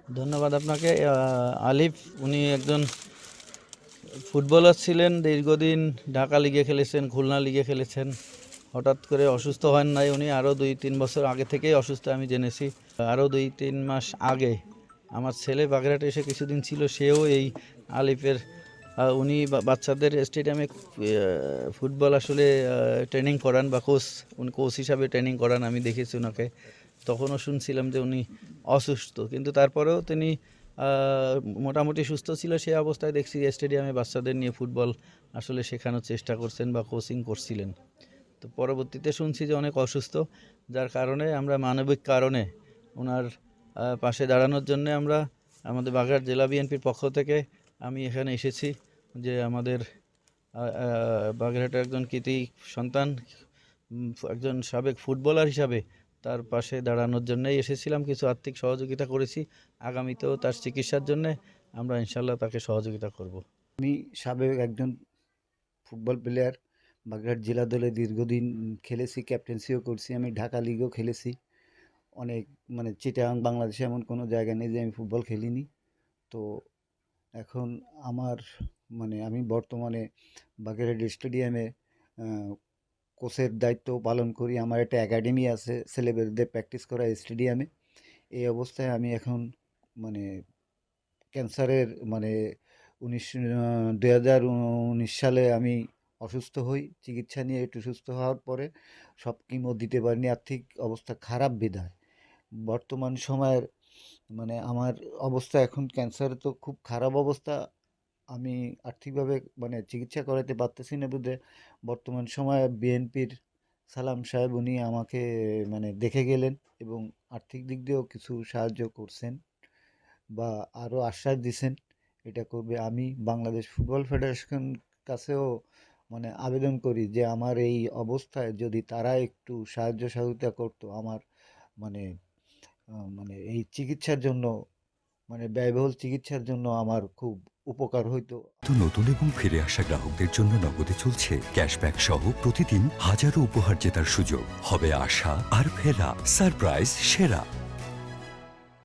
ধন্যবাদ আপনাকে। আলিফ উনি একজন ফুটবলার ছিলেন, দীর্ঘদিন ঢাকা লিগে খেলেছেন, খুলনা লিগে খেলেছেন। হঠাৎ করে অসুস্থ হন নাই উনি, আরও 2-3 বছর আগে থেকেই অসুস্থ আমি জেনেছি। আরও 2-3 মাস আগে আমার ছেলে বাগেরহাটে এসে কিছুদিন ছিল, সেও এই আলিফের উনি বাচ্চাদের স্টেডিয়ামে ফুটবল আসলে ট্রেনিং করান বা উনি কোচ হিসাবে ট্রেনিং করান, আমি দেখেছি ওনাকে। তখনও শুনছিলাম যে উনি অসুস্থ, কিন্তু তারপরেও তিনি মোটামুটি সুস্থ ছিল। সেই অবস্থায় দেখছি স্টেডিয়ামে বাচ্চাদের নিয়ে ফুটবল আসলে শেখানোর চেষ্টা করছেন বা কোচিং করছিলেন। তো পরবর্তীতে শুনছি যে অনেক অসুস্থ, যার কারণে আমরা মানবিক কারণে ওনার পাশে দাঁড়ানোর জন্য আমরা আমাদের বাগেরহাট জেলা বিএনপির পক্ষ থেকে আমি এখানে এসেছি, যে আমাদের বাগেরহাটের একজন কৃতি সন্তান, একজন সাবেক ফুটবলার হিসাবে তার পাশে দাঁড়ানোর জন্যই এসেছিলাম। কিছু আর্থিক সহযোগিতা করেছি, আগামীতেও তার চিকিৎসার জন্য আমরা ইনশাল্লাহ তাকে সহযোগিতা করব। আমি সাবেক একজন ফুটবল প্লেয়ার, বাগেরহাট জেলা দলে দীর্ঘদিন খেলেছি, ক্যাপ্টেন্সিও করছি, আমি ঢাকা লিগও খেলেছি অনেক। মানে চিটাগাং বাংলাদেশে এমন কোনো জায়গা নেই যে আমি ফুটবল খেলিনি। তো এখন আমার আমি বর্তমানে বাগেরহাট স্টেডিয়ামে কোচের দায়িত্ব পালন করি। আমার একটা একাডেমি আছে ছেলেমেয়েদের প্র্যাকটিস করা স্টেডিয়ামে। এই অবস্থায় আমি এখন মানে ক্যান্সারের 2019 সালে আমি অসুস্থ হই। চিকিৎসা নিয়ে একটু সুস্থ হওয়ার পরে সব কিমো দিতে পারিনি, আর্থিক অবস্থা খারাপ বিধায় বর্তমান সময়ের আমার অবস্থা এখন ক্যান্সারে তো খুব খারাপ অবস্থা। আমি আর্থিকভাবে চিকিৎসা করাতে পারতেছি না বুঝে বর্তমান সময়ে বিএনপির সালাম সাহেব উনি আমাকে দেখে গেলেন এবং আর্থিক দিক দিয়েও কিছু সাহায্য করছেন বা আরও আশ্বাস দিছেন এটা করবে। আমি বাংলাদেশ ফুটবল ফেডারেশন কাছেও আবেদন করি যে আমার এই অবস্থায় যদি তারা একটু সাহায্য সহযোগিতা করতো আমার মানে এই চিকিৎসার জন্য, ব্যয়বহুল চিকিৎসার জন্য আমার খুব উপকার হইতো। তো নতুন এবং ফিরে আসা গ্রাহকদের জন্য নগদে চলছে ক্যাশব্যাক সহ প্রতিদিন হাজারো উপহার জেতার সুযোগ। হবে আশা আর ফেরা, সারপ্রাইজ সেরা।